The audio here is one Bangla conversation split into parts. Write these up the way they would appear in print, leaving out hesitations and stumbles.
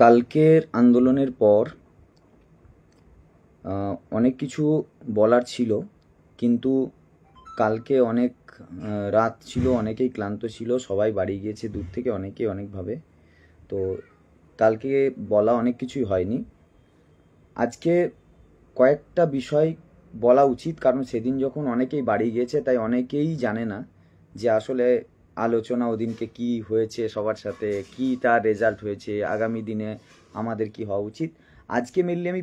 কালকের আন্দোলনের পর অনেক কিছু বলার ছিল, কিন্তু কালকে অনেক রাত ছিল, অনেকেই ক্লান্ত ছিল, সবাই বাড়ি গিয়েছে দূর থেকে অনেকেই অনেকভাবে। তো কালকে বলা অনেক কিছুই হয়নি। আজকে কয়েকটা বিষয় বলা উচিত, কারণ সেদিন যখন অনেকেই বাড়ি গিয়েছে তাই অনেকেই জানে না যে আসলে আলোচনা ওদিনকে কি হয়েছে, সবার সাথে কি তার রেজাল্ট হয়েছে, আগামী দিনে আমাদের কি হওয়া উচিত। আজকে মেনলি আমি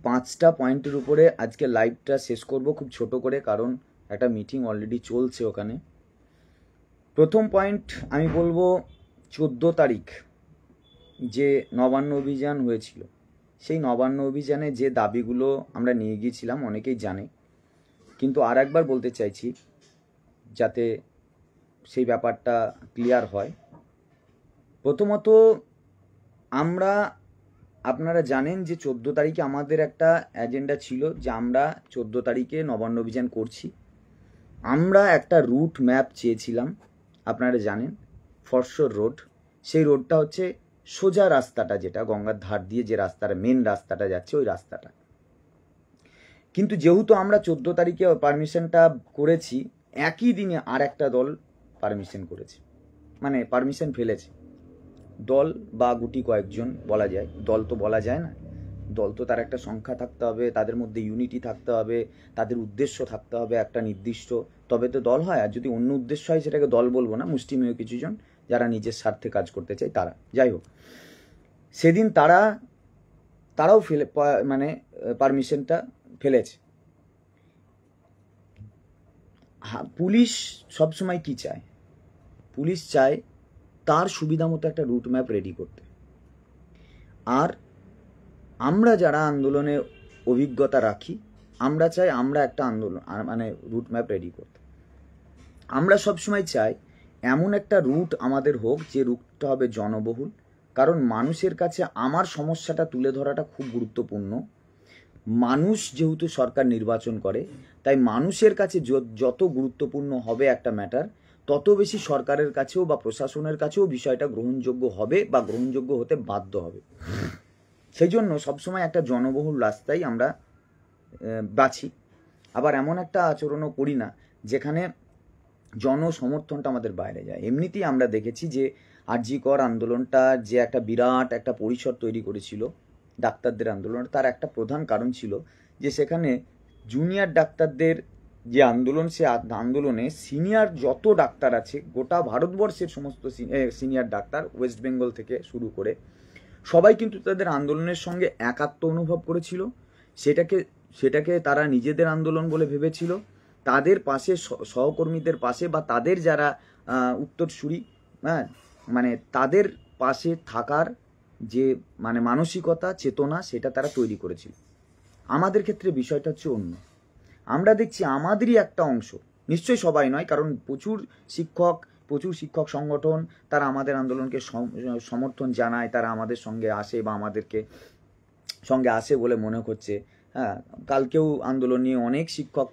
পাঁচটা পয়েন্টের উপরে আজকে লাইভটা শেষ করব খুব ছোট করে, কারণ একটা মিটিং অলরেডি চলছে ওখানে। প্রথম পয়েন্ট আমি বলবো, 14 তারিখ যে নবান্ন অভিযান হয়েছিল, সেই নবান্ন অভিযানে যে দাবিগুলো আমরা নিয়ে গিয়েছিলাম অনেকেই জানে, কিন্তু আর একবার বলতে চাইছি যাতে সেই ব্যাপারটা ক্লিয়ার হয়। প্রথমত, আপনারা জানেন যে 14 তারিখে আমাদের একটা এজেন্ডা ছিল যে আমরা 14 তারিখে নবান্ন অভিযান করছি। আমরা একটা রুট ম্যাপ চেয়েছিলাম, আপনারা জানেন, ফরশোর রোড। সেই রোডটা হচ্ছে সোজা রাস্তাটা, যেটা গঙ্গার ধার দিয়ে যে রাস্তাটা, মেন রাস্তাটা যাচ্ছে, ওই রাস্তাটা। কিন্তু যেহেতু আমরা 14 তারিখে পারমিশনটা করেছি, একই দিনে আর একটা দল পারমিশন করেছে, মানে পারমিশন ফেলেছে। দল বা গুটি কয়েকজন বলা যায়, দল তো বলা যায় না। দল তো তার একটা সংখ্যা থাকতে হবে, তাদের মধ্যে ইউনিটি থাকতে হবে, তাদের উদ্দেশ্য থাকতে হবে একটা নির্দিষ্ট, তবে তো দল হয়। আর যদি অন্য উদ্দেশ্য হয় সেটাকে দল বলবো না, মুষ্টিমেয় কিছুজন যারা নিজের স্বার্থে কাজ করতে চায় তারা। যাই হোক, সেদিন তারাও মানে পারমিশনটা ফেলেছে। পুলিশ সবসময় কি চায়? পুলিশ চায় তার সুবিধা মতো একটা রুট ম্যাপ রেডি করতে। আর আমরা যারা আন্দোলনে অভিজ্ঞতা রাখি, আমরা চাই আমরা একটা আন্দোলন মানে রুট ম্যাপ রেডি করতে। আমরা সবসময় চাই এমন একটা রুট আমাদের হোক যে রুটটা হবে জনবহুল, কারণ মানুষের কাছে আমার সমস্যাটা তুলে ধরাটা খুব গুরুত্বপূর্ণ। মানুষ যেহেতু সরকার নির্বাচন করে, তাই মানুষের কাছে যত গুরুত্বপূর্ণ হবে একটা ম্যাটার, তত বেশি সরকারের কাছেও বা প্রশাসনের কাছেও বিষয়টা গ্রহণযোগ্য হবে বা গ্রহণযোগ্য হতে বাধ্য হবে। সেই জন্য সবসময় একটা জনবহুল রাস্তাই আমরা বাছি। আবার এমন একটা আচরণও করি না যেখানে জনসমর্থনটা আমাদের বাইরে যায়। এমনিতেই আমরা দেখেছি যে আরজি কর আন্দোলনটা যে একটা বিরাট একটা পরিসর তৈরি করেছিল, ডাক্তারদের আন্দোলন, তার একটা প্রধান কারণ ছিল যে সেখানে জুনিয়র ডাক্তারদের যে আন্দোলন, সে আন্দোলনে সিনিয়র যত ডাক্তার আছে, গোটা ভারতবর্ষের সমস্ত সিনিয়র ডাক্তার, ওয়েস্ট বেঙ্গল থেকে শুরু করে সবাই কিন্তু তাদের আন্দোলনের সঙ্গে একাত্ম অনুভব করেছিল। সেটাকে তারা নিজেদের আন্দোলন বলে ভেবেছিল। তাদের পাশে, সহকর্মীদের পাশে বা তাদের যারা উত্তরসূরি, হ্যাঁ, মানে তাদের পাশে থাকার যে মানে মানসিকতা, চেতনা, সেটা তারা তৈরি করেছিল। আমাদের ক্ষেত্রে বিষয়টা হচ্ছে অন্য। আমরা দেখছি আমাদেরই একটা অংশ, নিশ্চয়ই সবাই নয়, কারণ প্রচুর শিক্ষক সংগঠন তারা আমাদের আন্দোলনকে সমর্থন জানায়, তারা আমাদের সঙ্গে আসে বা আমাদেরকে সঙ্গে আসে বলে মনে হচ্ছে। হ্যাঁ, কালকেও আন্দোলন নিয়ে অনেক শিক্ষক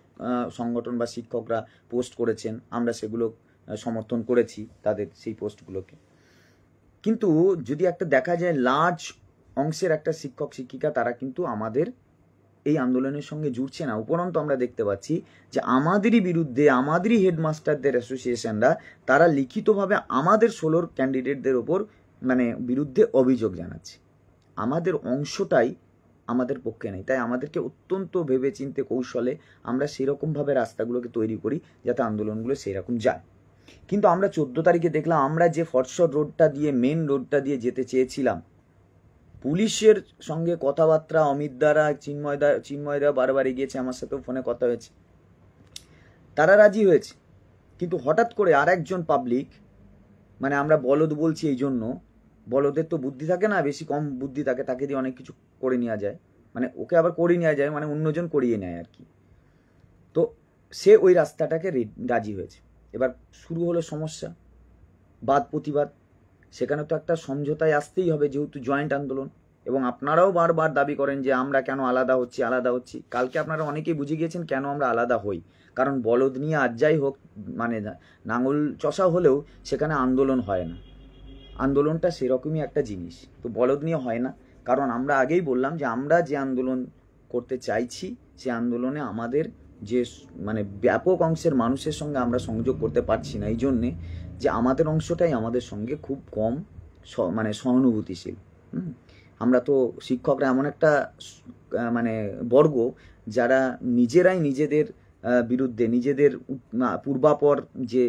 সংগঠন বা শিক্ষকরা পোস্ট করেছেন, আমরা সেগুলো সমর্থন করেছি, তাদের সেই পোস্টগুলোকে। কিন্তু যদি একটা দেখা যায় লার্জ অংশের একটা শিক্ষক শিক্ষিকা তারা কিন্তু আমাদের এই আন্দোলনের সঙ্গে জুড়ছে না। উপরন্তু আমরা দেখতে পাচ্ছি যে আমাদেরই বিরুদ্ধে, আমাদেরই হেডমাস্টারদের অ্যাসোসিয়েশনরা তারা লিখিতভাবে আমাদের 16 ক্যান্ডিডেটদের ওপর মানে বিরুদ্ধে অভিযোগ জানাচ্ছে। আমাদের অংশটাই আমাদের পক্ষে নেই, তাই আমাদেরকে অত্যন্ত ভেবেচিন্তে কৌশলে আমরা সেরকমভাবে রাস্তাগুলোকে তৈরি করি যাতে আন্দোলনগুলো সেরকম যায়। কিন্তু আমরা 14 তারিখে দেখলাম আমরা যে ফরশোর রোডটা দিয়ে, মেন রোডটা দিয়ে যেতে চেয়েছিলাম, পুলিশের সঙ্গে কথাবার্তা, অমিত দ্বারা, চিন্ময়দা বারবারই গিয়েছে, আমার সাথেও ফোনে কথা হয়েছে, তারা রাজি হয়েছে। কিন্তু হঠাৎ করে আর একজন পাবলিক, মানে আমরা বলদ বলছি এই জন্য, বলদের তো বুদ্ধি থাকে না, বেশি কম বুদ্ধি থাকে, তাকে দিয়ে অনেক কিছু করে নেওয়া যায়, মানে ওকে আবার করে নেওয়া যায়, মানে অন্যজন করিয়ে নেয় আর কি। তো সে ওই রাস্তাটাকে রাজি হয়েছে। এবার শুরু হলো সমস্যা, বাদ প্রতিবাদ। সেখানে তো একটা সমঝোতায় আসতেই হবে, যেহেতু জয়েন্ট আন্দোলন। এবং আপনারাও বারবার দাবি করেন যে আমরা কেন আলাদা হচ্ছি। কালকে আপনারা অনেকেই বুঝে গিয়েছেন কেন আমরা আলাদা হই, কারণ বলদ নিয়ে আজ যাই হোক, মানে নাঙল চষা হলেও সেখানে আন্দোলন হয় না, আন্দোলনটা সেরকমই একটা জিনিস, তো বলদ নিয়ে হয় না। কারণ আমরা আগেই বললাম যে আমরা যে আন্দোলন করতে চাইছি সে আন্দোলনে আমাদের যে মানে ব্যাপক অংশের মানুষের সঙ্গে আমরা সংযোগ করতে পারছি না, এই জন্যে যে আমাদের অংশটাই আমাদের সঙ্গে খুব কম মানে সহানুভূতিশীল। আমরা তো শিক্ষকরা এমন একটা মানে বর্গ যারা নিজেরাই নিজেদের বিরুদ্ধে, নিজেদের পূর্বাপর যে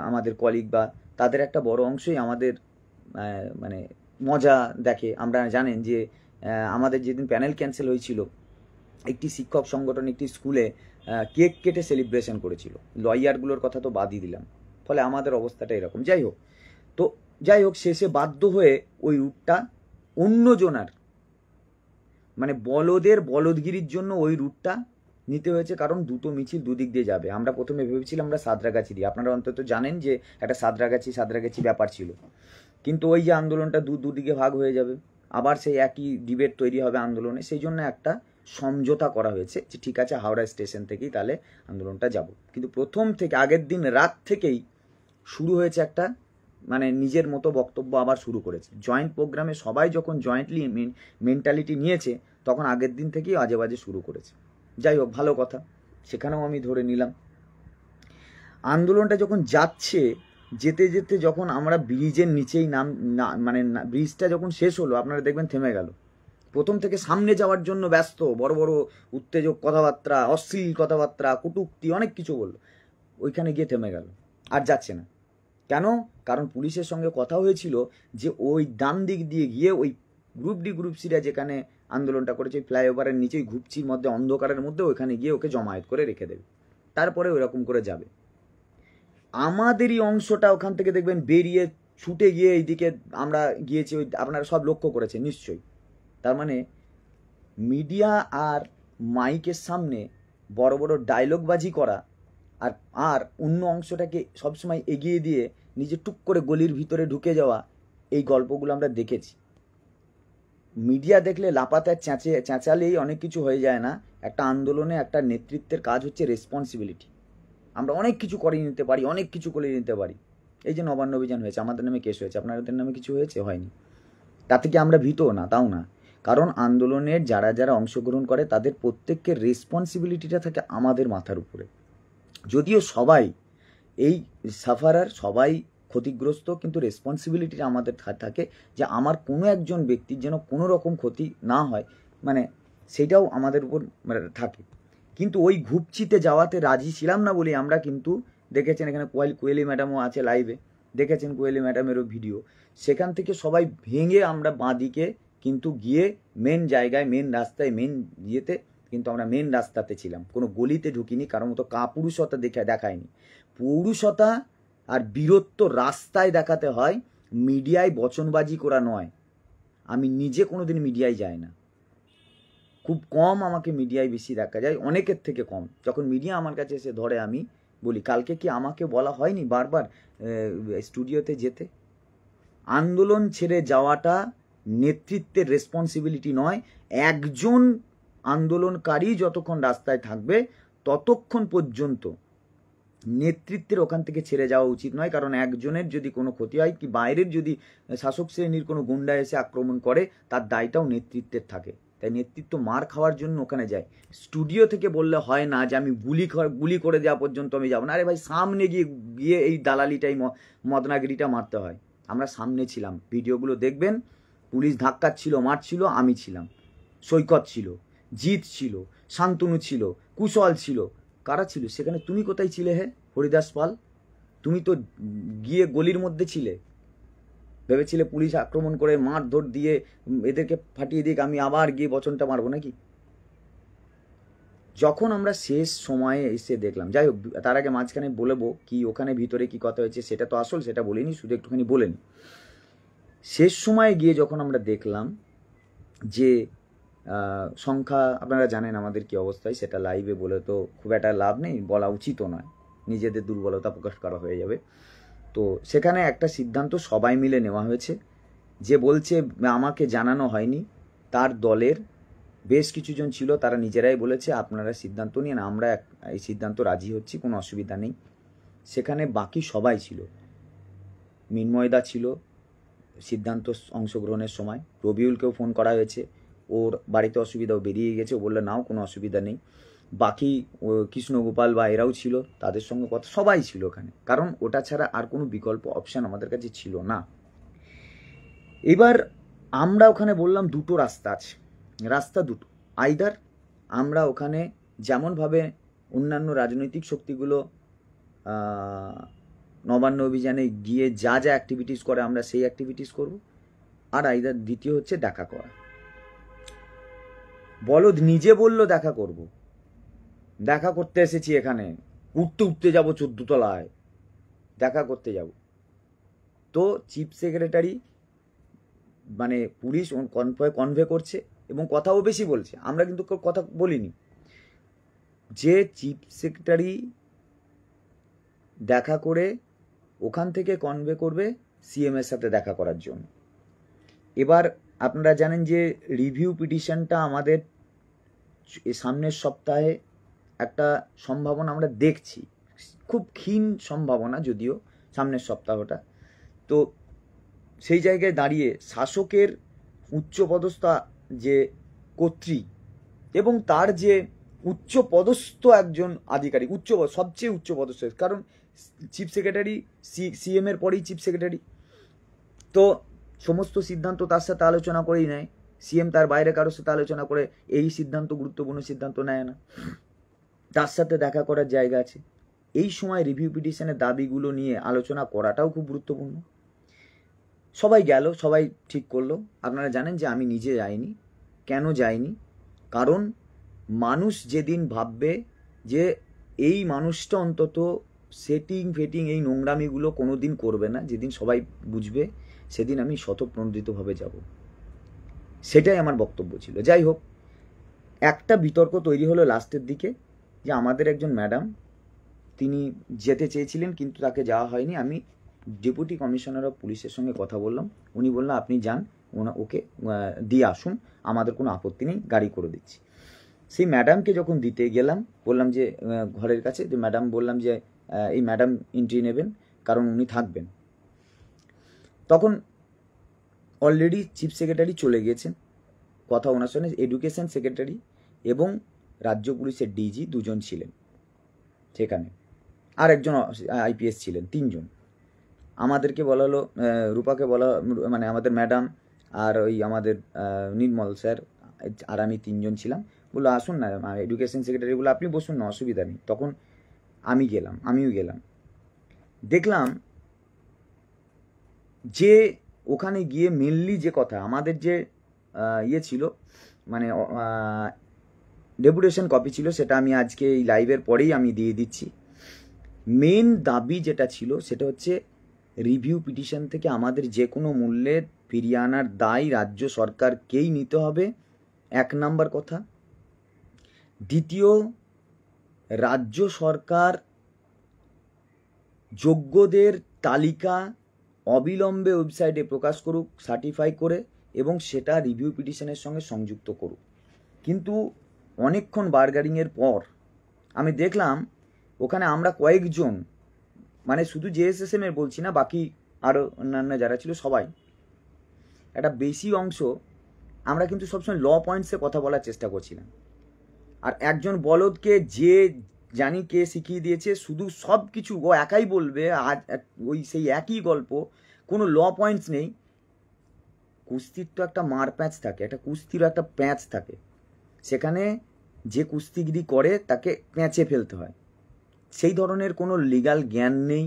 আমাদের কলিগ বা তাদের একটা বড় অংশই আমাদের মানে মজা দেখে। আমরা জানেন যে আমাদের যেদিন প্যানেল ক্যান্সেল হয়েছিল, একটি শিক্ষক সংগঠন একটি স্কুলে কেক কেটে সেলিব্রেশন করেছিল। লয়ারগুলোর কথা তো বাদই দিলাম, ফলে আমাদের অবস্থাটা এরকম। যাই হোক শেষে বাধ্য হয়ে ওই রুটটা অন্যজনার মানে বলদের বলদগিরির জন্য ওই রুটটা নিতে হয়েছে, কারণ দুটো মিছিল দুদিক দিয়ে যাবে। আমরা প্রথমে ভেবেছিলাম আমরা সাঁতরাগাছি দিয়ে, আপনারা অন্তত জানেন যে একটা সাঁতরাগাছি ব্যাপার ছিল, কিন্তু ওই যে আন্দোলনটা দুদিকে ভাগ হয়ে যাবে, আবার সেই একই ডিবেট তৈরি হবে আন্দোলনে, সেই জন্য একটা সমঝোতা করা হয়েছে যে ঠিক আছে হাওড়া স্টেশন থেকেই তাহলে আন্দোলনটা যাব। কিন্তু প্রথম থেকে আগের দিন রাত থেকেই শুরু হয়েছে একটা মানে নিজের মতো বক্তব্য আবার শুরু করেছে। জয়েন্ট প্রোগ্রামে সবাই যখন জয়েন্টলি মেন্টালিটি নিয়েছে তখন আগের দিন থেকেই আজে বাজে শুরু করেছে। যাই হোক ভালো কথা, সেখানেও আমি ধরে নিলাম। আন্দোলনটা যখন যাচ্ছে, যেতে যেতে যখন আমরা ব্রিজের নিচেই মানে ব্রিজটা যখন শেষ হলো, আপনারা দেখবেন থেমে গেল। প্রথম থেকে সামনে যাওয়ার জন্য ব্যস্ত, বড় বড় উত্তেজক কথাবার্তা, অশ্লীল কথাবার্তা, কটূক্তি, অনেক কিছু বললো, ওইখানে গিয়ে থেমে গেল, আর যাচ্ছে না। কেন? কারণ পুলিশের সঙ্গে কথা হয়েছিল যে ওই ডান দিক দিয়ে গিয়ে ওই গ্রুপ ডি গ্রুপ সিরা যেখানে আন্দোলনটা করেছে ফ্লাইওভারের নিচেই ঘুপচির মধ্যে অন্ধকারের মধ্যে ওইখানে গিয়ে ওকে জমায়েত করে রেখে দেবে, তারপরে ওইরকম করে যাবে। আমাদেরই অংশটা ওখান থেকে দেখবেন বেরিয়ে ছুটে গিয়ে এইদিকে আমরা গিয়েছি, ওই আপনারা সব লক্ষ্য করেছেন নিশ্চয়ই। তার মানে মিডিয়া আর মাইকের সামনে বড় বড় ডায়লগবাজি করা আর অন্য অংশটাকে সবসময় এগিয়ে দিয়ে নিজে টুক করে গলির ভিতরে ঢুকে যাওয়া, এই গল্পগুলো আমরা দেখেছি। মিডিয়া দেখলে লাপাতে চেঁচালেই অনেক কিছু হয়ে যায় না। একটা আন্দোলনে একটা নেতৃত্বের কাজ হচ্ছে রেসপন্সিবিলিটি। আমরা অনেক কিছু করে নিতে পারি, অনেক কিছু করে নিতে পারি। এই যে নবান্ন অভিযান হয়েছে, আমাদের নামে কেস হয়েছে, আপনাদের নামে কিছু হয়েছে? হয়নি। তাতে কি আমরা ভীত? না, তাও না। কারণ আন্দোলনের যারা যারা অংশগ্রহণ করে তাদের প্রত্যেকের রেসপন্সিবিলিটিটা থাকে আমাদের মাথার উপরে। যদিও সবাই এই সাফারার, সবাই ক্ষতিগ্রস্ত, কিন্তু রেসপন্সিবিলিটিটা আমাদের থাকে যে আমার কোনো একজন ব্যক্তির যেন কোনো রকম ক্ষতি না হয়, মানে সেটাও আমাদের উপর থাকে। কিন্তু ওই ঘুপচিতে যাওয়াতে রাজি ছিলাম না বলে আমরা কিন্তু দেখেছেন, এখানে কোয়েলি ম্যাডামও আছে লাইভে, দেখেছেন কোয়েলি ম্যাডামেরও ভিডিও, সেখান থেকে সবাই ভেঙে আমরা বাঁদিকে কিন্তু গিয়ে মেন জায়গায়, মেন রাস্তায়, মেন ইয়েতে কিন্তু আমরা মেন রাস্তাতে ছিলাম, কোনো গলিতে ঢুকিনি, কারণ মতো কাপুরুষতা দেখায়নি। পৌরুষতা আর বীরত্ব রাস্তায় দেখাতে হয়, মিডিয়ায় বচনবাজি করা নয়। আমি নিজে কোনোদিন মিডিয়ায় যাই না, খুব কম আমাকে মিডিয়ায় বেশি দেখা যায়, অনেকের থেকে কম। যখন মিডিয়া আমার কাছে এসে ধরে আমি বলি, কালকে কি আমাকে বলা হয়নি বারবার স্টুডিওতে যেতে? আন্দোলন ছেড়ে যাওয়াটা নেতৃত্বের রেসপন্সিবিলিটি নয়। একজন আন্দোলনকারী যতক্ষণ রাস্তায় থাকবে ততক্ষণ পর্যন্ত নেতৃত্বের ওখান থেকে ছেড়ে যাওয়া উচিত নয়। কারণ একজনের যদি কোনো ক্ষতি হয়, কি বাইরের যদি শাসক শ্রেণীর কোনো গুন্ডা এসে আক্রমণ করে, তার দায়টাও নেতৃত্বের থাকে। তাই নেতৃত্ব মার খাওয়ার জন্য ওখানে যায়। স্টুডিও থেকে বললে হয় না যে আমি গুলি করে দেওয়া পর্যন্ত আমি যাবো না। আরে ভাই, সামনে গিয়ে এই দালালিটাই, মদনাগিরিটা মারতে হয়। আমরা সামনে ছিলাম, ভিডিওগুলো দেখবেন, পুলিশ ধাক্কাচ্ছিল, মারছিল, আমি ছিলাম, সৈকত ছিল, জিৎ ছিল, শান্তনু ছিল, কুশল ছিল, কারা ছিল সেখানে? তুমি কোথায় ছিলে হে হরিদাস পাল? তুমি তো গিয়ে গলির মধ্যে ছিলে, ভেবেছিলে পুলিশ আক্রমণ করে মারধর দিয়ে এদেরকে ফাটিয়ে দিক, আমি আবার গিয়ে বচনটা মারবো নাকি? যখন আমরা শেষ সময়ে এসে দেখলাম, যাই হোক তার আগে মাঝখানে বলবো কি ওখানে ভিতরে কি কথা হয়েছে, সেটা তো আসল, সেটা বলিনি, শুধু একটুখানি বলেন। শেষ সময়ে গিয়ে যখন আমরা দেখলাম যে সংখ্যা, আপনারা জানেন আমাদের কি অবস্থায়, সেটা লাইভে বলে তো খুব একটা লাভ নেই, বলা উচিতও নয়, নিজেদের দুর্বলতা প্রকাশ করা হয়ে যাবে। তো সেখানে একটা সিদ্ধান্ত সবাই মিলে নেওয়া হয়েছে। যে বলছে আমাকে জানানো হয়নি, তার দলের বেশ কিছুজন ছিল, তারা নিজেরাই বলেছে আপনারা সিদ্ধান্ত নিন, আমরা এই সিদ্ধান্ত রাজি হচ্ছি, কোনো অসুবিধা নেই। সেখানে বাকি সবাই ছিল, মিনময়দা ছিল, সিদ্ধান্ত অংশগ্রহণের সময়। রবিউলকেও ফোন করা হয়েছে, ওর বাড়িতে অসুবিধাও বেরিয়ে গেছে, ও বললো নাও কোনো অসুবিধা নেই। বাকি কৃষ্ণগোপাল বা এরাও ছিল, তাদের সঙ্গে কথা, সবাই ছিল ওখানে, কারণ ওটা ছাড়া আর কোনো বিকল্প অপশান আমাদের কাছে ছিল না। এবার আমরা ওখানে বললাম দুটো রাস্তা আছে, রাস্তা দুটো। আইদার আমরা ওখানে যেমনভাবে অন্যান্য রাজনৈতিক শক্তিগুলো নবান্ন অভিযানে গিয়ে যা যা অ্যাক্টিভিটিস করে আমরা সেই অ্যাক্টিভিটিস করব, আর আইদার দ্বিতীয় হচ্ছে দেখা করা। বলদ নিজে বলল দেখা করব, দেখা করতে এসেছি এখানে, উঠতে উঠতে যাবো 14 তলায়, দেখা করতে যাব। তো চিফ সেক্রেটারি মানে পুলিশ কনভে করছে এবং কথাও বেশি বলছে, আমরা কিন্তু কথা বলিনি। যে চিফ সেক্রেটারি দেখা করে ওখান থেকে কনভে করবে সিএম এর সাথে দেখা করার জন্য। এবার আপনারা জানেন যে রিভিউ পিটিশনটা আমাদের সামনের সপ্তাহে একটা সম্ভাবনা আমরা দেখছি, খুব ক্ষীণ সম্ভাবনা যদিও সামনের সপ্তাহটা। তো সেই জায়গায় দাঁড়িয়ে শাসকের উচ্চপদস্থ যে কর্ত্রী এবং তার যে উচ্চপদস্থ একজন আধিকারিক, সবচেয়ে উচ্চপদস্থ, কারণ চিফ সেক্রেটারি সিএম এর পরেই চিফ সেক্রেটারি, তো সমস্ত সিদ্ধান্ত তার সাথে আলোচনা করেই নেয়। সিএম তার বাইরে কারোর সাথে আলোচনা করে এই সিদ্ধান্ত, গুরুত্বপূর্ণ সিদ্ধান্ত নেয় না, তার সাথে দেখা করার জায়গা আছে। এই সময় রিভিউ পিটিশনের দাবিগুলো নিয়ে আলোচনা করাটাও খুব গুরুত্বপূর্ণ। সবাই গেল, সবাই ঠিক করলো। আপনারা জানেন যে আমি নিজে যাইনি। কেন যাইনি? কারণ মানুষ যেদিন ভাববে যে এই মানুষটা অন্তত সেটিং এই নোংরামিগুলো কোনো দিন করবে না, যেদিন সবাই বুঝবে সেদিন আমি স্বতঃপ্রণোদিতভাবে যাব, সেটাই আমার বক্তব্য ছিল। যাই হোক, একটা বিতর্ক তৈরি হলো লাস্টের দিকে যে আমাদের একজন ম্যাডাম, তিনি যেতে চেয়েছিলেন কিন্তু তাকে যাওয়া হয়নি। আমি ডেপুটি কমিশনার অফ পুলিশের সঙ্গে কথা বললাম, উনি বললেন আপনি যান, ওকে দিয়ে আসুন, আমাদের কোনো আপত্তি নেই, গাড়ি করে দিচ্ছি। সেই ম্যাডামকে যখন দিতে গেলাম, বললাম যে ঘরের কাছে, যে ম্যাডাম বললাম যে এই ম্যাডাম এন্ট্রি নেবেন কারণ উনি থাকবেন। তখন অলরেডি চিফ সেক্রেটারি চলে গিয়েছেন, কথা ওনার সঙ্গে এডুকেশন সেক্রেটারি এবং রাজ্য পুলিশের ডিজি দুজন ছিলেন সেখানে, আর একজন আইপিএস ছিলেন, 3 জন। আমাদেরকে বলা হলো, রূপাকে বলা, মানে আমাদের ম্যাডাম আর ওই আমাদের নির্মল স্যার আর আমি 3 জন ছিলাম। বললো আসুন না, এডুকেশন সেক্রেটারি বললো আপনি বসুন না, অসুবিধা নেই। তখন আমিও গেলাম, দেখলাম যে ওখানে গিয়ে মেনলি যে কথা আমাদের যে ইয়ে ছিল, মানে ডেপুটেশন কপি ছিল, সেটা আমি আজকে এই লাইভের পরেই আমি দিয়ে দিচ্ছি। মেন দাবি যেটা ছিল সেটা হচ্ছে রিভিউ পিটিশন থেকে আমাদের যে কোনো মূল্যে ফিরিয়ে আনার দায় রাজ্য সরকারকেই নিতে হবে, 1 নম্বর কথা। দ্বিতীয়, রাজ্য সরকার যোগ্যদের তালিকা অবিলম্বে ওয়েবসাইটে প্রকাশ করুক, সার্টিফাই করে, এবং সেটা রিভিউ পিটিশনের সঙ্গে সংযুক্ত করুক। কিন্তু অনেকক্ষণ বার্গারিংয়ের পর আমি দেখলাম ওখানে আমরা কয়েকজন, মানে শুধু জেএসএসএম এর বলছি না, বাকি আরও অন্যান্য যারা ছিল সবাই, একটা বেশি অংশ আমরা কিন্তু সবসময় ল পয়েন্টসে কথা বলার চেষ্টা করছিলাম। আর একজন বলদকে যে জানি কে শিখিয়ে দিয়েছে, শুধু সব কিছু ও একাই বলবে, আজ ওই সেই একই গল্প, কোনো ল পয়েন্টস নেই। কুস্তির তো একটা মার প্যাঁচ থাকে, একটা কুস্তিরও একটা প্যাঁচ থাকে, সেখানে যে কুস্তিগিরি করে তাকে প্যাঁচে ফেলতে হয়। সেই ধরনের কোনো লিগাল জ্ঞান নেই,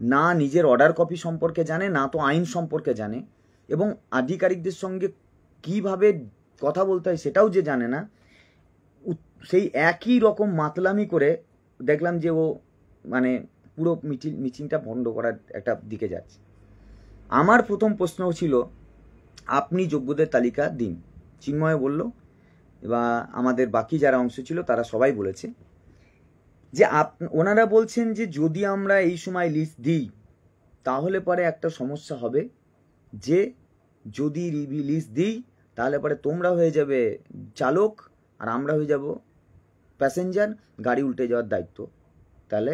না নিজের অর্ডার কপি সম্পর্কে জানে, না তো আইন সম্পর্কে জানে, এবং আধিকারিকদের সঙ্গে কিভাবে কথা বলতে হয় সেটাও যে জানে না। সেই একই রকম মাতলামি করে দেখলাম যে ও মানে পুরো মিটিংটা বন্ধ করার একটা দিকে যাচ্ছে। আমার প্রথম প্রশ্ন ছিল আপনি যোগ্যদের তালিকা দিন। চিন্ময় বলল বা আমাদের বাকি যারা অংশ ছিল তারা সবাই বলেছে যে ওনারা বলছেন যে যদি আমরা এই সময় লিস্ট দিই তাহলে পরে একটা সমস্যা হবে, যে যদি লিস্ট দিই তাহলে পরে তোমরা হয়ে যাবে চালক আর আমরা হয়ে যাব প্যাসেঞ্জার, গাড়ি উল্টে যাওয়ার দায়িত্ব তাহলে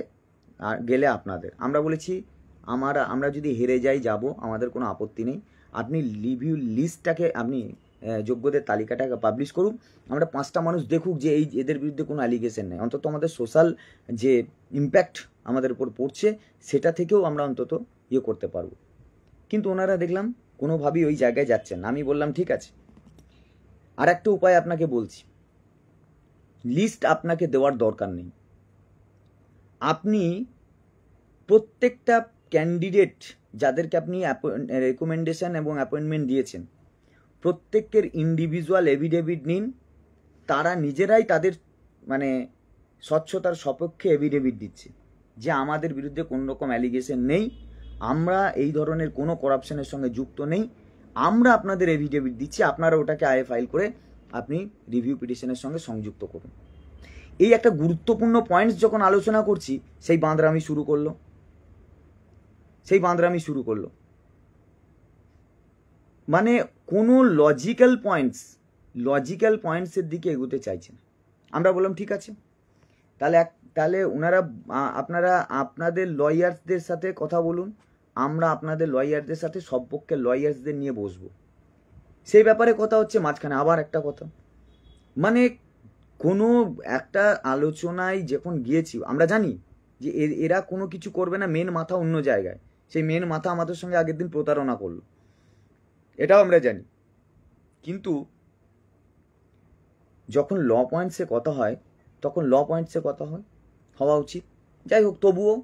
গেলে আপনাদের। আমরা বলেছি আমরা যদি হেরে যাই যাব, আমাদের কোনো আপত্তি নেই, আপনি রিভিউ লিস্টটাকে আপনি যোগ্যদের তালিকাটাকে পাবলিশ করুন, আমরা 5টা মানুষ দেখুক যে এদের বিরুদ্ধে কোনো অ্যালিগেশন নেই, অন্তত আমাদের সোশ্যাল যে ইম্প্যাক্ট আমাদের উপর পড়ছে সেটা থেকেও আমরা অন্তত ইয়ে করতে পারবো। কিন্তু ওনারা দেখলাম কোনোভাবেই ওই জায়গায় যাচ্ছেন না। আমি বললাম ঠিক আছে, আর একটা উপায় আপনাকে বলছি, লিস্ট আপনাকে দেওয়ার দরকার নেই। আপনি প্রত্যেকটা ক্যান্ডিডেট যাদেরকে আপনি রেকমেন্ডেশন এবং অ্যাপয়েন্টমেন্ট দিয়েছেন প্রত্যেকের ইন্ডিভিজুয়াল এভিডেভিট নিন, তারা নিজেরাই তাদের মানে স্বচ্ছতার সপক্ষে এভিডেভিট দিচ্ছে যে আমাদের বিরুদ্ধে কোনো রকম অ্যালিগেশন নেই, আমরা এই ধরনের কোনো করাপশনের সঙ্গে যুক্ত নেই, আমরা আপনাদের এভিডেভিট দিচ্ছি, আপনারা ওটাকে আয়ে ফাইল করে আপনি রিভিউ পিটিশনের সঙ্গে সংযুক্ত করুন। এই একটা গুরুত্বপূর্ণ পয়েন্টস যখন আলোচনা করছি সেই বাঁদরামি শুরু করলো, মানে কোনো লজিক্যাল পয়েন্টসের দিকে এগোতে চাইছে না। আমরা বললাম ঠিক আছে, তাহলে ওনারা আপনারা আপনাদের লয়ার্সদের সাথে কথা বলুন, আমরা আপনাদের লয়ারদের সাথে সব পক্ষের লয়ার্সদের নিয়ে বসবো। সেই ব্যাপারে কথা হচ্ছে, মাঝখানে আবার একটা কথা, মানে কোনো একটা আলোচনায় যখন গিয়েছি আমরা জানি যে এরা কোনো কিছু করবে না, মেন মাথা অন্য জায়গায়, সেই মেন মাথা আমাদের সঙ্গে আগের দিন প্রতারণা করলো, এটাও আমরা জানি। কিন্তু যখন ল পয়েন্টসে কথা হয় তখন ল পয়েন্টসে কথা হওয়া উচিত। যাই হোক, তবুও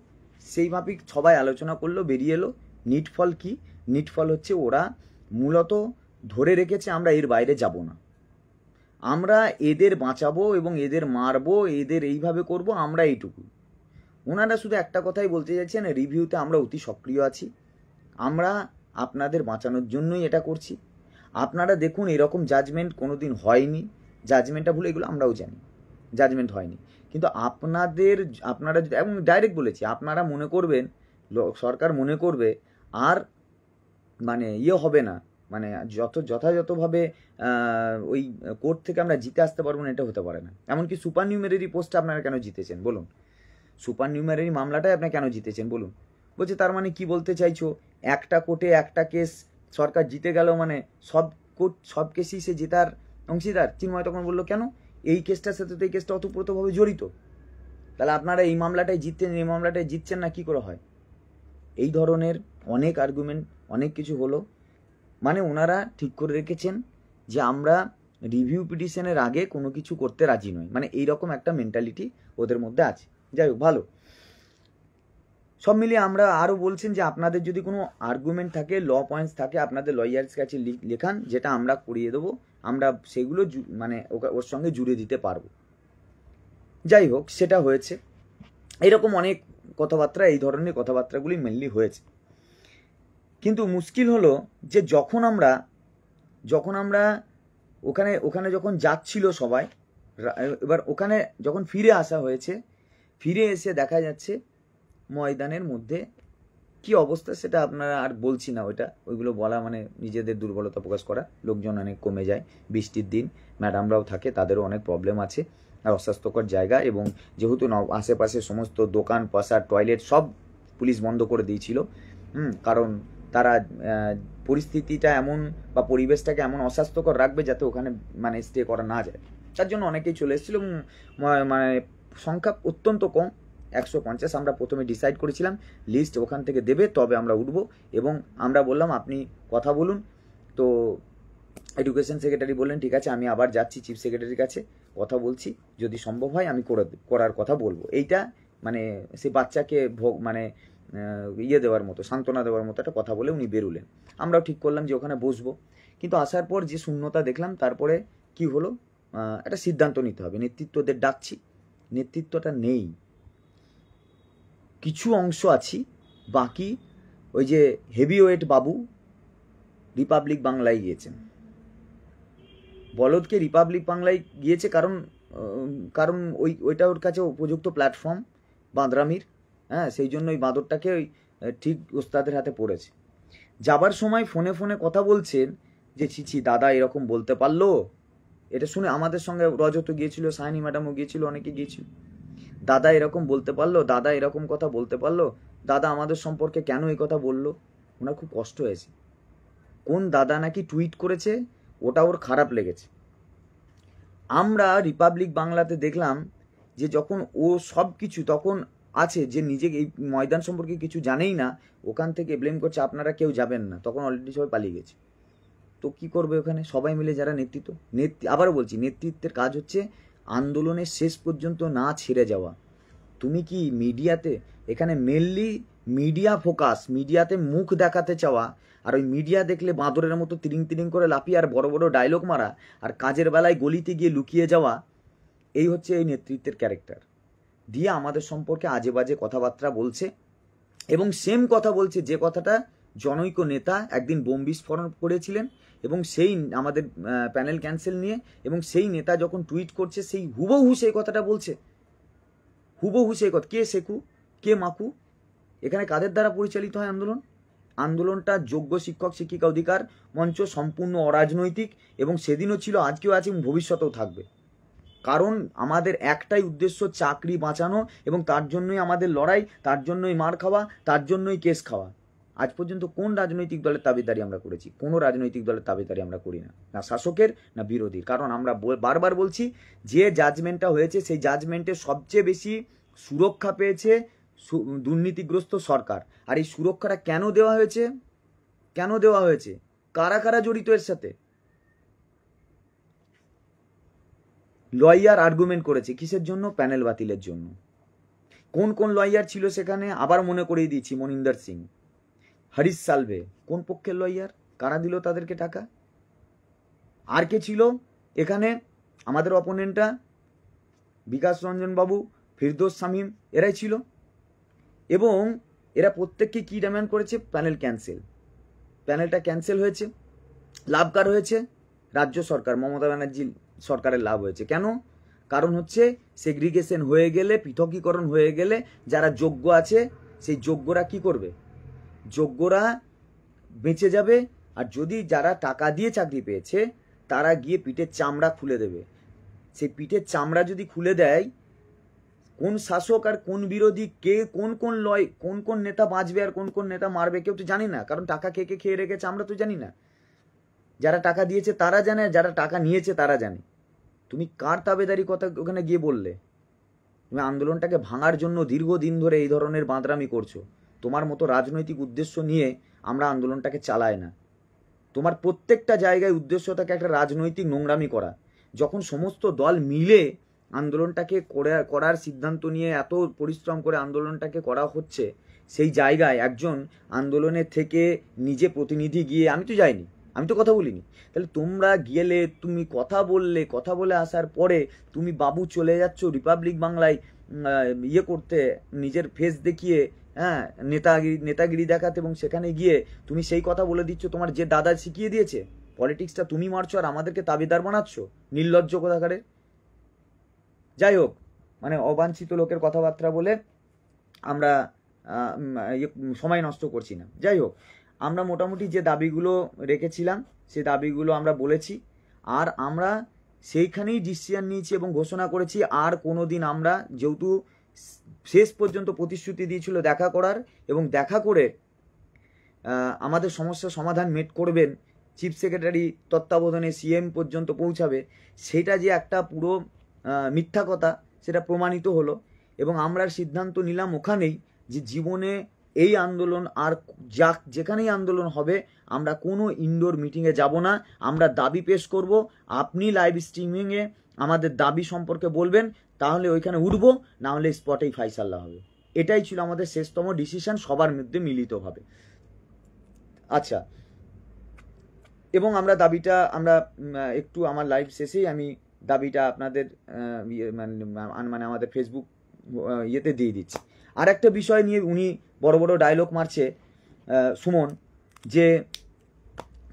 সেই মাফিক সবাই আলোচনা করলো, বেরিয়ে এলো নিটফল কি? নিটফল হচ্ছে ওরা মূলত ধরে রেখেছে আমরা এর বাইরে যাব না, আমরা এদের বাঁচাবো এবং এদের মারবো, এদের এইভাবে করব, আমরা এইটুকু। ওনারা শুধু একটা কথাই বলতে চাইছেন, রিভিউতে আমরা অতি সক্রিয় আছি, আমরা আপনাদের বাঁচানোর জন্যই এটা করছি। আপনারা দেখুন এরকম জাজমেন্ট কোনোদিন হয়নি, জাজমেন্টটা ভুলে, এগুলো আমরাও জানি জাজমেন্ট হয়নি, কিন্তু আপনারা এবং ডাইরেক্ট বলেছি, আপনারা মনে করবেন, সরকার মনে করবে আর মানে ইয়ে হবে না, মানে যথাযথভাবে ওই কোর্ট থেকে আমরা জিতে আসতে পারবো না, এটা হতে পারে না। এমনকি সুপার নিউমেরারি পোস্টে আপনারা কেন জিতেছেন বলুন? সুপার নিউমেরারি মামলাটাই আপনি কেন জিতেছেন বলুন? বলছে তার মানে কি বলতে চাইছো, একটা কোর্টে একটা কেস সরকার জিতে গেল মানে সব কেসই সে জেতার অংশীদার। চিন্ময় তখন বললো কেন, এই কেসটার সাথে তো এই কেসটা অতপ্রতভাবে জড়িত, তাহলে আপনারা এই মামলাটাই জিতছেন, এই মামলাটাই জিতছেন না, কি করে হয়? এই ধরনের অনেক আর্গুমেন্ট, অনেক কিছু হলো, মানে ওনারা ঠিক করে রেখেছেন যে আমরা রিভিউ পিটিশনের আগে কোনো কিছু করতে রাজি নই, মানে এইরকম একটা মেন্টালিটি ওদের মধ্যে আছে। যাই হোক, ভালো। সব মিলিয়ে আমরা আরও বলছেন যে আপনাদের যদি কোনো আর্গুমেন্ট থাকে, ল পয়েন্টস থাকে, আপনাদের লয়ার্স কাছে লেখান, যেটা আমরা করিয়ে দেবো, আমরা সেগুলো মানে ওর সঙ্গে জুড়ে দিতে পারবো। যাই হোক, সেটা হয়েছে। এরকম অনেক কথাবার্তা, এই ধরনের কথাবার্তাগুলি মেনলি হয়েছে। কিন্তু মুশকিল হলো যে যখন আমরা ওখানে যখন যাচ্ছিল সবাই, এবার ওখানে যখন ফিরে আসা হয়েছে, ফিরে এসে দেখা যাচ্ছে ময়দানের মধ্যে কি অবস্থা, সেটা আপনারা আর বলছি না, ওইগুলো বলা মানে নিজেদের দুর্বলতা প্রকাশ করা। লোকজন অনেক কমে যায়, বৃষ্টির দিন, ম্যাডামরাও থাকে, তাদেরও অনেক প্রবলেম আছে, আর অস্বাস্থ্যকর জায়গা, এবং যেহেতু আশেপাশে সমস্ত দোকান পাশার টয়লেট সব পুলিশ বন্ধ করে দিয়েছিল, কারণ তারা পরিস্থিতিটা এমন বা পরিবেশটাকে এমন অস্বাস্থ্যকর রাখবে যাতে ওখানে মানে স্টে করা না যায়, তার জন্য অনেকেই চলে এসেছিল, এবং মানে সংখ্যা অত্যন্ত কম, 150 আমরা প্রথমে ডিসাইড করেছিলাম লিস্ট ওখান থেকে দেবে, তবে আমরা উঠবো, এবং আমরা বললাম আপনি কথা বলুন। তো এডুকেশন সেক্রেটারি বললেন ঠিক আছে, আমি আবার যাচ্ছি চিফ সেক্রেটারির কাছে, কথা বলছি, যদি সম্ভব হয় আমি করার কথা বলবো। এইটা মানে সে বাচ্চাকে মানে ইয়ে দেওয়ার মতো, সান্ত্বনা দেওয়ার মতো একটা কথা বলে উনি বেরুলেন। আমরাও ঠিক করলাম যে ওখানে বসবো, কিন্তু আসার পর যে শূন্যতা দেখলাম, তারপরে কি হলো, একটা সিদ্ধান্ত নিতে হবে, নেতৃত্বদের ডাকছি, নেতৃত্বটা নেই, কিছু অংশ আছি, বাকি ওই যে হেভিওয়েট বাবু রিপাবলিক বাংলায় গিয়েছেন, বলদকে রিপাবলিক বাংলায় গিয়েছে, কারণ ওইটা ওর কাছে উপযুক্ত প্ল্যাটফর্ম বাঁদরামির, হ্যাঁ, সেই জন্য ওই বাঁদরটাকে ওই ঠিক ওস্তাদের হাতে পড়েছে। যাবার সময় ফোনে ফোনে কথা বলছেন যে ছি দাদা এরকম বলতে পারলো, এটা শুনে আমাদের সঙ্গে রজত গিয়েছিল, সায়নী ম্যাডামও গিয়েছিল, অনেকে গিয়েছিল, দাদা এরকম বলতে পারলো, দাদা এরকম কথা বলতে পারলো, দাদা আমাদের সম্পর্কে কেন এই কথা বললো, ওনার খুব কষ্ট হয়েছে। কোন দাদা নাকি টুইট করেছে, ওটা ওর খারাপ লেগেছে। আমরা রিপাবলিক বাংলাতে দেখলাম যে যখন ও সব কিছু তখন আছে, যে নিজে এই ময়দান সম্পর্কে কিছু জানেই না, ওখান থেকে ব্লেম করছে আপনারা কেউ যাবেন না, তখন অলরেডি সবাই পালিয়ে গেছে। তো কি করবে ওখানে সবাই মিলে যারা আবারও বলছি, নেতৃত্বের কাজ হচ্ছে আন্দোলনের শেষ পর্যন্ত না ছেড়ে যাওয়া। তুমি কি মিডিয়াতে, এখানে মেনলি মিডিয়া ফোকাস, মিডিয়াতে মুখ দেখাতে চাওয়া, আর ওই মিডিয়া দেখলে বাঁদরের মতো তিরিং তিরিং করে লাফিয়ে আর বড় বড় ডায়লগ মারা, আর কাজের বেলায় গলিতে গিয়ে লুকিয়ে যাওয়া, এই হচ্ছে এই নেতৃত্বের ক্যারেক্টার। দিয়ে আমাদের সম্পর্কে আজে বাজে কথাবার্তা বলছে, এবং সেম কথা বলছে যে কথাটা জনৈক নেতা একদিন বোম বিস্ফোরণ করেছিলেন, এবং সেই আমাদের প্যানেল ক্যান্সেল নিয়ে, এবং সেই নেতা যখন টুইট করছে সেই হুবহু সেই কথাটা বলছে, হুবহু সেই কথা। কে শেখু, কে মাকু? এখানে কাদের দ্বারা পরিচালিত হয় আন্দোলন? আন্দোলনটা যোগ্য শিক্ষক শিক্ষিকা অধিকার মঞ্চ, সম্পূর্ণ অরাজনৈতিক, এবং সেদিনও ছিল, আজকেও আছে, এবং ভবিষ্যতেও থাকবে। কারণ আমাদের একটাই উদ্দেশ্য, চাকরি বাঁচানো, এবং তার জন্যই আমাদের লড়াই, তার জন্যই মার খাওয়া, তার জন্যই কেস খাওয়া। আজ পর্যন্ত কোন রাজনৈতিক দলের দাবিদারি আমরা করেছি? কোনো রাজনৈতিক দলের দাবিদারি আমরা করি না, না শাসকের না বিরোধীর। কারণ আমরা বারবার বলছি, যে জাজমেন্টটা হয়েছে সেই জাজমেন্টে সবচেয়ে বেশি সুরক্ষা পেয়েছে দুর্নীতিগ্রস্ত সরকার। আর এই সুরক্ষাটা কেন দেওয়া হয়েছে? কেন দেওয়া হয়েছে? কারা কারা জড়িত এর সাথে? লয়ার আর্গুমেন্ট করেছে কিসের জন্য? প্যানেল বাতিলের জন্য। কোন কোন লয়ার ছিল সেখানে? আবার মনে করিয়ে দিয়েছি, মনিন্দর সিং, হরিশ সালভে, কোন পক্ষের লয়ার? কারা দিল তাদেরকে টাকা? আর কে ছিল এখানে? আমাদের অপোনেন্টরা বিকাশ রঞ্জন বাবু, ফিরদৌস শামীম, এরাই ছিল। এবং এরা প্রত্যেককে কি ডিমান্ড করেছে? Panel cancel. প্যানেলটা ক্যান্সেল হয়েছে, লাভ কার হয়েছে? রাজ্য সরকার, মমতা ব্যানার্জি সরকারের লাভ হয়েছে। কেন? কারণ হচ্ছে সেগ্রিগেশন হয়ে গেলে, পৃথকীকরণ হয়ে গেলে যারা যোগ্য আছে সেই যোগ্যরা কি করবে? যোগ্যরা বেঁচে যাবে, আর যদি যারা টাকা দিয়ে চাকরি পেয়েছে তারা গিয়ে পিঠের চামড়া খুলে দেবে। সেই পিঠের চামড়া যদি খুলে দেয়, কোন শাসক আর কোন বিরোধী, কে কোন কোন নেতা বাঁচবে আর কোন কোন নেতা মারবে কেউ তো জানি না। কারণ টাকা কে কে খেয়ে রেখেছে আমরা তো জানি না। যারা টাকা দিয়েছে তারা জানে, যারা টাকা নিয়েছে তারা জানে। তুমি কার তাবেদারি কথা ওখানে গিয়ে বললে? তুমি আন্দোলনটাকে ভাঙার জন্য দীর্ঘদিন ধরে এই ধরনের বাঁদরামি করছো। তোমার মতো রাজনৈতিক উদ্দেশ্য নিয়ে আমরা আন্দোলনটাকে চালাই না। তোমার প্রত্যেকটা জায়গায় উদ্দেশ্য থাকে একটা রাজনৈতিক নোংরামি করা। যখন সমস্ত দল মিলে আন্দোলনটাকে করার সিদ্ধান্ত নিয়ে এত পরিশ্রম করে আন্দোলনটাকে করা হচ্ছে, সেই জায়গায় একজন আন্দোলনের থেকে নিজে প্রতিনিধি গিয়ে, আমি তো যাইনি, আমি তো কথা বলিনি, তাহলে তোমরা গেলে, তুমি কথা বললে, কথা বলে আসার পরে তুমি বাবু চলে যাচ্ছ রিপাবলিক বাংলায় ইয়ে করতে, নিজের ফেস দেখিয়ে, হ্যাঁ, নেতাগিরি দেখাতে, এবং সেখানে গিয়ে তুমি সেই কথা বলে দিচ্ছ তোমার যে দাদা শিখিয়ে দিয়েছে। পলিটিক্সটা তুমি মারছো আর আমাদেরকে তাবিদার বানাচ্ছ, নির্লজ্জ কোথাকারে। যাই হোক, মানে অবাঞ্ছিত লোকের কথাবার্তা বলে আমরা সময় নষ্ট করছি না। যাই হোক, আমরা মোটামুটি যে দাবিগুলো রেখেছিলাম সেই দাবিগুলো আমরা বলেছি, আর আমরা সেইখানেই ডিসিশন নিয়েছি এবং ঘোষণা করেছি আর কোনো দিন আমরা, যেহেতু শেষ পর্যন্ত প্রতিশ্রুতি দিয়েছিল দেখা করার, এবং দেখা করে আমাদের সমস্যার সমাধান মেট করবেন, চিফ সেক্রেটারি তত্ত্বাবধানে সিএম পর্যন্ত পৌঁছাবে, সেটা যে একটা পুরো মিথ্যা কথা সেটা প্রমাণিত হলো। এবং আমরা সিদ্ধান্ত নিলাম ওখানেই যে জীবনে এই আন্দোলন আর যেখানেই আন্দোলন হবে আমরা কোনো ইনডোর মিটিংয়ে যাব না, আমরা দাবি পেশ করব, আপনি লাইভ স্ট্রিমিংয়ে আমাদের দাবি সম্পর্কে বলবেন, তাহলে ওইখানে উঠবো, না হলে স্পটেই ফাইসাল্লা হবে। এটাই ছিল আমাদের শেষতম ডিসিশন সবার মধ্যে মিলিতভাবে। আচ্ছা, এবং আমরা দাবিটা, আমরা একটু আমার লাইভ শেষেই আমি দাবিটা আপনাদের মানে আমাদের ফেসবুক ইয়েতে দিয়ে দিচ্ছি। আর একটা বিষয় নিয়ে উনি বড় বড় ডায়লগ মারছে সুমন, যে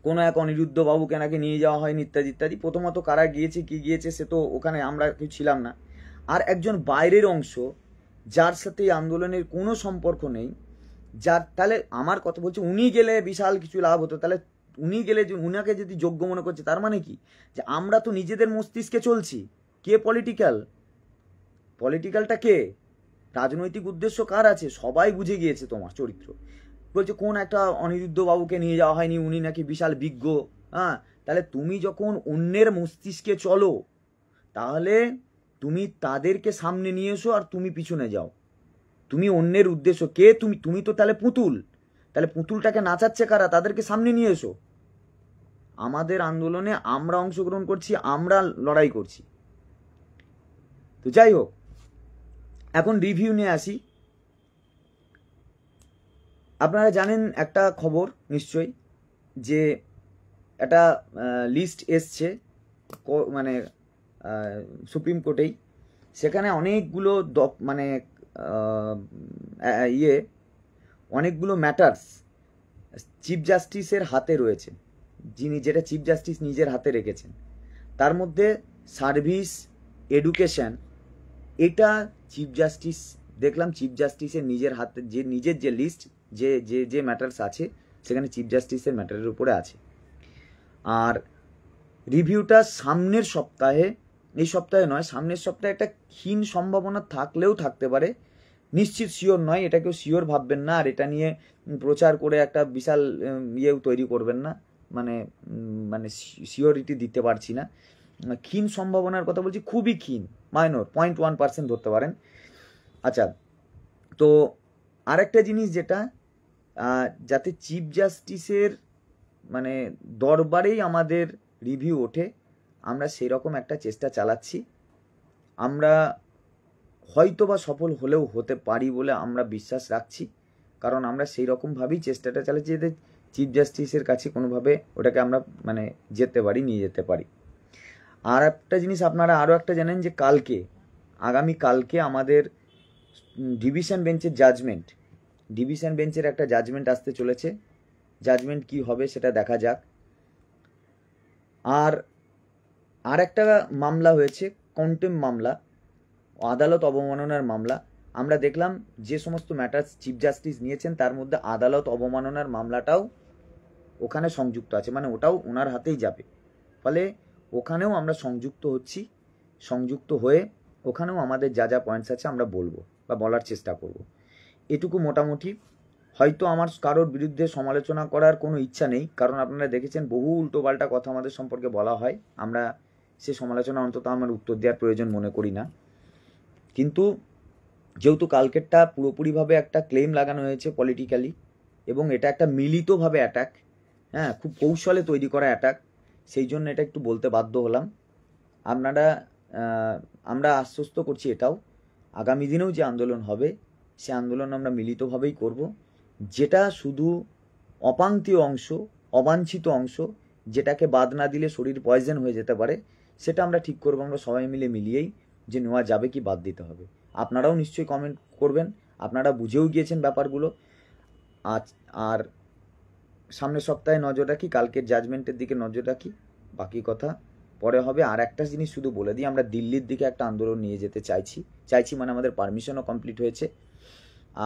কোনো এক অনিরুদ্ধ বাবুকে নাকি নিয়ে যাওয়া হয়নি ইত্যাদি ইত্যাদি। প্রথমত কারা গিয়েছে কি গিয়েছে সে তো ওখানে আমরা কেউ ছিলাম না। আর একজন বাইরের অংশ যার সাথে এই আন্দোলনের কোনো সম্পর্ক নেই, যার, তাহলে আমার কথা বলছে উনি গেলে বিশাল কিছু লাভ হতো, তাহলে উনি গেলে উনাকে যদি যোগ্য মনে করছে, তার মানে কি যে আমরা তো নিজেদের মস্তিষ্কে চলছি। কে পলিটিক্যালটা কে? রাজনৈতিক উদ্দেশ্য কার আছে? সবাই বুঝে গিয়েছে তোমার চরিত্র। বলছে কোন একটা অনিরুদ্ধ বাবুকে নিয়ে যাওয়া হয়নি, উনি নাকি বিশাল বিজ্ঞ। হ্যাঁ, তাহলে তুমি যখন অন্যের মস্তিষ্কে চলো, তাহলে তুমি তাদেরকে সামনে নিয়ে এসো আর তুমি পিছনে যাও। তুমি অন্যের উদ্দেশ্য কে? তুমি তো তাহলে পুতুল। তাহলে পুতুলটাকে নাচাচ্ছে কারা? তাদেরকে সামনে নিয়ে এসো। আমাদের আন্দোলনে আমরা অংশগ্রহণ করছি, আমরা লড়াই করছি। তো যাই হোক, এখন রিভিউ নিয়ে আসি। আপনারা জানেন একটা খবর নিশ্চয়ই, যে একটা লিস্ট এসছে মানে সুপ্রিম কোর্টেই, সেখানে অনেকগুলো মানে অনেকগুলো ম্যাটার্স চিফ জাস্টিসের হাতে রয়েছে, যেটা চিফ জাস্টিস নিজের হাতে রেখেছেন। তার মধ্যে সার্ভিস, এডুকেশন, এটা চিফ জাস্টিস দেখলাম চিফ জাস্টিসের নিজের হাতে নিজের যে লিস্ট, যে ম্যাটার্স আছে সেখানে চিফ জাস্টিসের ম্যাটারের উপরে আছে। আর রিভিউটা সামনের সপ্তাহে, এই সপ্তাহে নয়, সামনের সপ্তাহে একটা ক্ষীণ সম্ভাবনা থাকলেও থাকতে পারে, নিশ্চিত শিওর নয়, এটা কেউ শিওর ভাববেন না। আর এটা নিয়ে প্রচার করে একটা বিশাল ইয়েও তৈরি করবেন না, মানে শিওরিটি দিতে পারছি না। ক্ষীণ সম্ভাবনার কথা বলছি, খুবই ক্ষীণ, মাইনর 0.1% ধরতে পারেন। আচ্ছা, তো আরেকটা জিনিস যেটা, যাতে চিফ জাস্টিসের মানে দরবারেই আমাদের রিভিউ ওঠে, আমরা সেরকম একটা চেষ্টা চালাচ্ছি। আমরা হয়তো বা সফল হলেও হতে পারি বলে আমরা বিশ্বাস রাখছি, কারণ আমরা সেই রকমভাবেই চেষ্টাটা চালাচ্ছি যাতে চিফ জাস্টিসের কাছে কোনোভাবে ওটাকে আমরা মানে যেতে পারি, নিয়ে যেতে পারি। আর একটা জিনিস আপনারা আরও একটা জানেন, যে আগামী কালকে আমাদের ডিভিশন বেঞ্চের ডিভিশন বেঞ্চের একটা জাজমেন্ট আসতে চলেছে। জাজমেন্ট কি হবে সেটা দেখা যাক। আর একটা মামলা হয়েছে, কন্টেম্প মামলা, আদালত অবমাননার মামলা। আমরা দেখলাম যে সমস্ত ম্যাটার চিফ জাস্টিস নিয়েছেন তার মধ্যে আদালত অবমাননার মামলাটাও ওখানে সংযুক্ত আছে, মানে ওটাও ওনার হাতেই যাবে। ফলে ওখানেও আমরা সংযুক্ত হয়ে ওখানেও আমাদের যা যা পয়েন্টস আছে আমরা বলবো বা বলার চেষ্টা করব। এটুকু মোটামুটি। হয়তো আমার কারোর বিরুদ্ধে সমালোচনা করার কোনো ইচ্ছা নেই, কারণ আপনারা দেখেছেন বহু উল্টোপাল্টা কথা আমাদের সম্পর্কে বলা হয়, আমরা সে সমালোচনা অন্তত আমার উত্তর দেওয়ার প্রয়োজন মনে করি না। কিন্তু যেহেতু কালকেরটা পুরোপুরিভাবে একটা ক্লেম লাগানো হয়েছে পলিটিক্যালি, এবং এটা একটা মিলিতভাবে অ্যাটাক, হ্যাঁ, খুব কৌশলে তৈরি করা অ্যাটাক, সেই জন্য এটা একটু বলতে বাধ্য হলাম। আমরা আশ্বস্ত করছি এটাও, আগামী দিনেও যে আন্দোলন হবে সে আন্দোলন আমরা মিলিতভাবেই করব। যেটা শুধু অপাঙ্ক্তীয় অংশ, অবাঞ্ছিত অংশ, যেটাকে বাদ না দিলে শরীর পয়জন হয়ে যেতে পারে, সেটা আমরা ঠিক করবো আমরা সবাই মিলিয়েই, যে নেওয়া যাবে কি বাদ দিতে হবে। আপনারাও নিশ্চয়ই কমেন্ট করবেন, আপনারা বুঝেও গিয়েছেন ব্যাপারগুলো। আর সামনের সপ্তাহে নজর রাখি, কালকের জাজমেন্টের দিকে নজর রাখি, বাকি কথা পরে হবে। আর একটা জিনিস শুধু বলে দিই, আমরা দিল্লির দিকে একটা আন্দোলন নিয়ে যেতে চাইছি, মানে আমাদের পারমিশনও কমপ্লিট হয়েছে।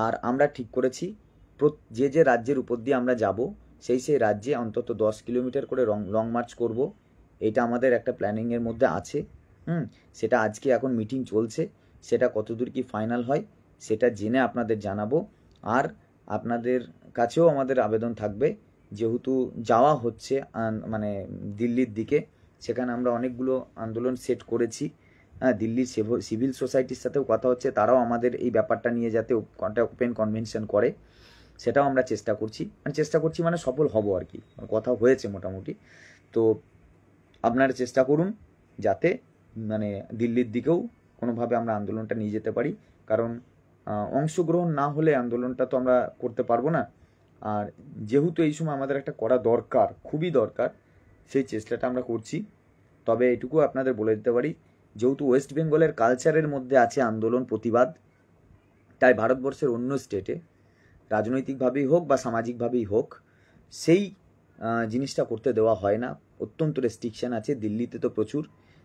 আর আমরা ঠিক করেছি যে রাজ্যের উপর দিয়ে আমরা যাব সেই রাজ্যে অন্তত 10 কিলোমিটার করে লং মার্চ করব। এটা আমাদের একটা প্ল্যানিংয়ের মধ্যে আছে। সেটা আজকে এখন মিটিং চলছে, সেটা কতদূর কি ফাইনাল হয় সেটা জেনে আপনাদের জানাবো। আর আপনাদের কাছেও আমাদের আবেদন থাকবে, যেহেতু যাওয়া হচ্ছে মানে দিল্লির দিকে, সেখানে আমরা অনেকগুলো আন্দোলন সেট করেছি। দিল্লির সিভিল সোসাইটির সাথেও কথা হচ্ছে, তারাও আমাদের এই ব্যাপারটা নিয়ে যাতে ওপেন কনভেনশন করে সেটাও আমরা চেষ্টা করছি, মানে সফল হব আর কি, কথা হয়েছে মোটামুটি। তো আপনারা চেষ্টা করুন যাতে মানে দিল্লির দিকেও কোনোভাবে আমরা আন্দোলনটা নিয়ে যেতে পারি, কারণ অংশগ্রহণ না হলে আন্দোলনটা তো আমরা করতে পারবো না। আর যেহেতু এই সময় আমাদের একটা করা দরকার, খুবই দরকার, সেই চেষ্টাটা আমরা করছি। তবে এটুকু আপনাদের বলে দিতে পারি, যেহেতু ওয়েস্ট বেঙ্গলের কালচারের মধ্যে আছে আন্দোলন, প্রতিবাদ, তাই ভারতবর্ষের অন্য স্টেটে রাজনৈতিকভাবেই হোক বা সামাজিকভাবেই হোক সেই জিনিসটা করতে দেওয়া হয় না, অত্যন্ত রেস্ট্রিকশান আছে। দিল্লিতে তো প্রচুর,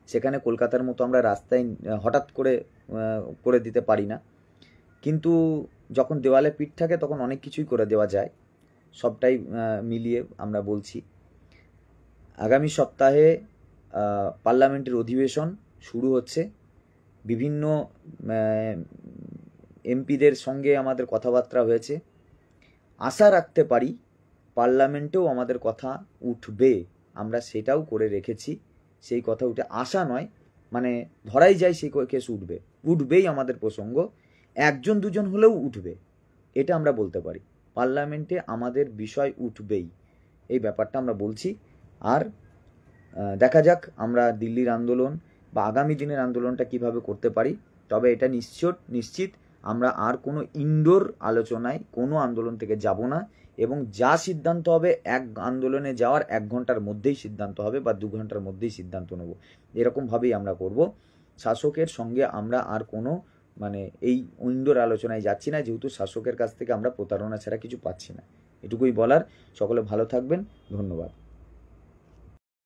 সেখানে কলকাতার মতো আমরা রাস্তায় হঠাৎ করে দিতে পারি না, কিন্তু যখন দেওয়ালে পিঠ থাকে তখন অনেক কিছুই করে দেওয়া যায়। সবটাই মিলিয়ে আমরা বলছি, আগামী সপ্তাহে পার্লামেন্টের অধিবেশন শুরু হচ্ছে। বিভিন্ন এমপিদের সঙ্গে আমাদের কথাবার্তা হয়েছে। আশা রাখতে পারি পার্লামেন্টেও আমাদের কথা উঠবে, আমরা সেটাও করে রেখেছি। সেই কথা উঠে আশা নয়, মানে ধরাই যায় সেই কেস উঠবেই আমাদের প্রসঙ্গ, একজন দুজন হলেও উঠবে, এটা আমরা বলতে পারি। পার্লামেন্টে আমাদের বিষয় উঠবেই, এই ব্যাপারটা আমরা বলছি। আর দেখা যাক আমরা দিল্লির আন্দোলন বা আগামী দিনের আন্দোলনটা কিভাবে করতে পারি। তবে এটা নিশ্চিত আমরা আর কোনো ইনডোর আলোচনায় কোনো আন্দোলন থেকে যাব না, এবং যা সিদ্ধান্ত হবে এক আন্দোলনে যাওয়ার 1 ঘন্টার মধ্যেই সিদ্ধান্ত হবে বা 2 ঘন্টার মধ্যেই সিদ্ধান্ত নেব, এরকমভাবেই আমরা করব। শাসকের সঙ্গে আমরা আর কোনো এই ইনডোর আলোচনায় যাচ্ছি না, যেহেতু শাসকের কাছ থেকে আমরা প্রতারণা ছাড়া কিছু পাচ্ছি না। এটুকুই বলার। সকলে ভালো থাকবেন, ধন্যবাদ।